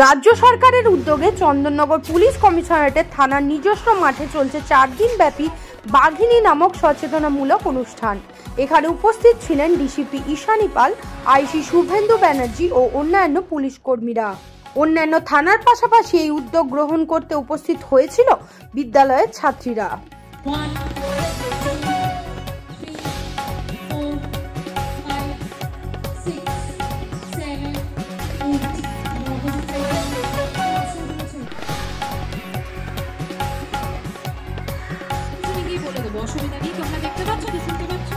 রাজ্য সরকারের উদ্যোগে চন্দননগর পুলিশ কমিশনারেটের থানার নিজস্ব মাঠে চলছে 4 দিন ব্যাপী বাঘিনী নামক সচেতনামূলক অনুষ্ঠান। এখানে উপস্থিত ছিলেন ডিসিপি ঈশানী পাল, আইসি শুভেন্দু ব্যানার্জি ও অন্যান্য পুলিশ কর্মীরা। অন্যান্য থানার পাশাপাশি এই উদ্যোগ গ্রহণ করতে উপস্থিত হয়েছিল বিদ্যালয়ের ছাত্রীরা। অসুবিধা নেই, তোমরা দেখতে পাচ্ছ, শুনতে পাচ্ছ,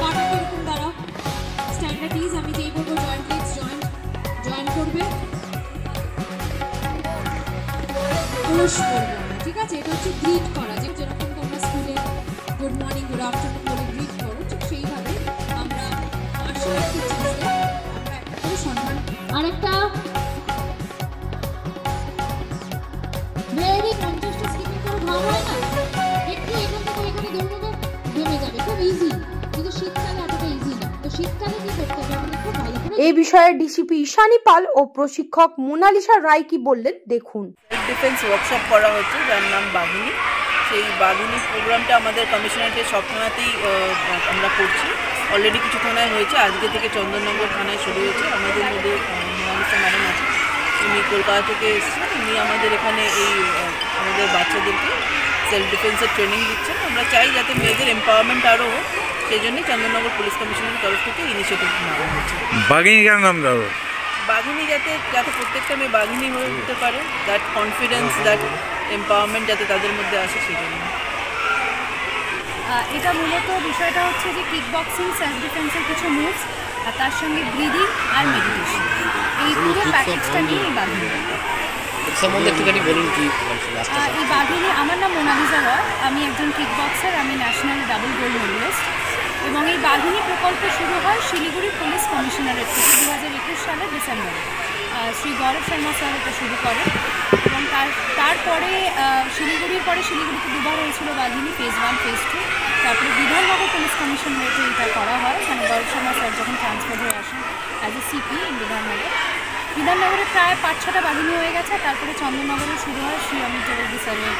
পাটা কিরকম দাঁড়াও, স্ট্যান্ডার্ড ইজ, আমি যেই বলবো জয়েন্ট লেগস জয়েন করবে, পুশ করবে, ঠিক আছে? এটা হচ্ছে গ্রিট করা, যেরকম তোমরা স্কুলে গুড মর্নিং গুড আফটারনুন বলে গ্রিট করো, ঠিক সেইভাবে আমরা মার্শাল আর্ট টিচার্সদের আমরা একটা করে সম্মান। আরেকটা ভেরি কনজাস্টাস স্কিপিং করে ভাব হয় না, একটু এখান থেকে ওইখানে দৌড়াবে, জমে যাবে, খুব ইজি, কিন্তু শীতকালে এতটা ইজি না। তো শীতকালে কি করতে হবে আমাদের খুব ভালো করে। এই বিষয়ে ডিসিপি ঈশানী পাল ও প্রশিক্ষক মোনালিসা রায় কি বললেন দেখুন। ডিফেন্স ওয়ার্কশপ করা হচ্ছে যার নাম বাঘিনী। সেই বাঘিনী প্রোগ্রামটা আমাদের কমিশনারেটের সব থানাতেই আমরা করছি। অলরেডি কিছু থানায় হয়েছে, আজকে থেকে চন্দননগর থানায় শুরু হয়েছে। আমাদের মধ্যে মোনালিসা ম্যাডাম আছে, উনি কলকাতা থেকে এসেছেন। উনি আমাদের এখানে এই আমাদের বাচ্চাদেরকে সেলফ ডিফেন্সের ট্রেনিং দিচ্ছেন। আমরা চাই যাতে মেয়েদের এম্পাওয়ারমেন্ট আরও হোক, সেই জন্যই চন্দননগর পুলিশ কমিশনারের তরফ থেকে ইনিশিয়েটিভ নেওয়া হয়েছে। বাঘিনী কেন নাম দেওয়া? বাঘিনী যাতে প্রত্যেকটা মেয়ে বাঘিনী হয়ে উঠতে পারে, দ্যাট কনফিডেন্স, দ্যাট এম্পাওয়ারমেন্ট যাতে তাদের মধ্যে আসে, সেই জন্য। এটা মূলত বিষয়টা হচ্ছে যে কিক বক্সিং, সেলফ ডিফেন্সের কিছু মুভস আর তার সঙ্গে ব্রিদিং আর মেডিটেশন, এই পুরো প্যাকেজটা নিয়ে এই বাঘিনী। এই বাঘিনী, আমার নাম মোনালিসা রায়, আমি একজন কিক বক্সার, আমি ন্যাশনাল ডাবল গোল্ড মেডেলিস্ট। এবং এই বাঘিনী প্রকল্প শুরু হয় শিলিগুড়ি পুলিশ কমিশনারেট থেকে 2021 সালের ডিসেম্বরে। শ্রী গৌরব শর্মা স্যার এটা শুরু করে এবং তারপরে শিলিগুড়ির পরে শিলিগুড়িতে দুবার হয়েছিল বাঘিনী, ফেজ 1 ফেজ 2। তারপরে বিধাননগর পুলিশ কমিশনারেটে এটা করা হয়, মানে গৌরব শর্মা স্যার যখন ট্রান্সফার হয়ে আসেন অ্যাজ এ সিপি ইন বিধাননগরে প্রায় 5-6টা বাঘিনী হয়ে গেছে। তারপরে চন্দননগরে শুরু হয় শ্রী অমিত জেরেড্ডি স্যারের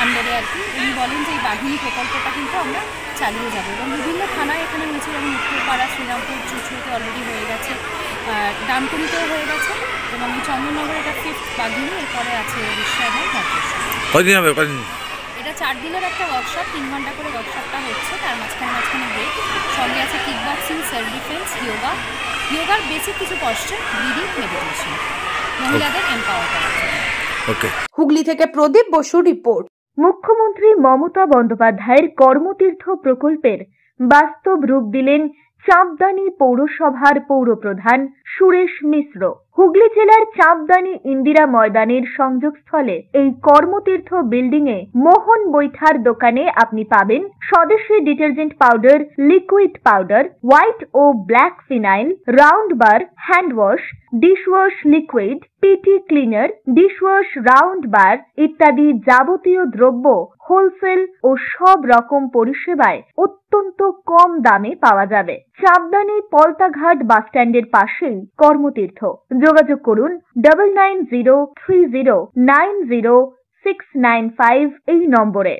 আন্ডারে আর কি। উনি বলেন যে এই বাঘিনী প্রকল্পটা কিন্তু আমরা চালিয়ে যাবো এবং বিভিন্ন থানায় এখানে হয়েছে, যেমন উত্তরপাড়া, শ্রীরামপুর, চুচুড়িতে অলরেডি হয়ে গেছে, ডানকুনিতেও হয়ে গেছে এবং এই চন্দননগরে এটা 5th বাঘিনী। এরপরে আছে বিশ্বায়ন, কদিন হবে? এটা 4 দিনের একটা ওয়ার্কশপ, 3 ঘন্টা করে ওয়ার্কশপটা হচ্ছে। তার মাঝখানে ব্রেক, সঙ্গে আছে কিক বক্সিং, সেলফ ডিফেন্স, যোগার বেসিক কিছু পশ্চার, ব্রিদিং, মেডিটেশন, মহিলাদের এম্পাওয়ার করার জন্য। হুগলি থেকে প্রদীপ বসুর রিপোর্ট। মুখ্যমন্ত্রী মমতা বন্দ্যোপাধ্যায়ের কর্মতীর্থ প্রকল্পের বাস্তব রূপ দিলেন চাঁপদানি পৌরসভার পৌরপ্রধান সুরেশ মিশ্র। হুগলি জেলার চাঁপদানি ইন্দিরা ময়দানের সংযোগস্থলে এই কর্মতীর্থ বিল্ডিং এ মোহন বৈঠার দোকানে আপনি পাবেন স্বদেশী detergent powder, liquid powder, white ও black phenyl, round bar, hand wash, dishwash liquid, পিটি ক্লিনার, ডিশওয়াশ রাউন্ড বার ইত্যাদি যাবতীয় দ্রব্য হোলসেল ও সব রকম পরিষেবায় অত্যন্ত কম দামে পাওয়া যাবে। চাঁপদানি পলতাঘাট বাসস্ট্যান্ডের পাশেই কর্মতীর্থ। যোগাযোগ করুন 9903090695 এই নম্বরে।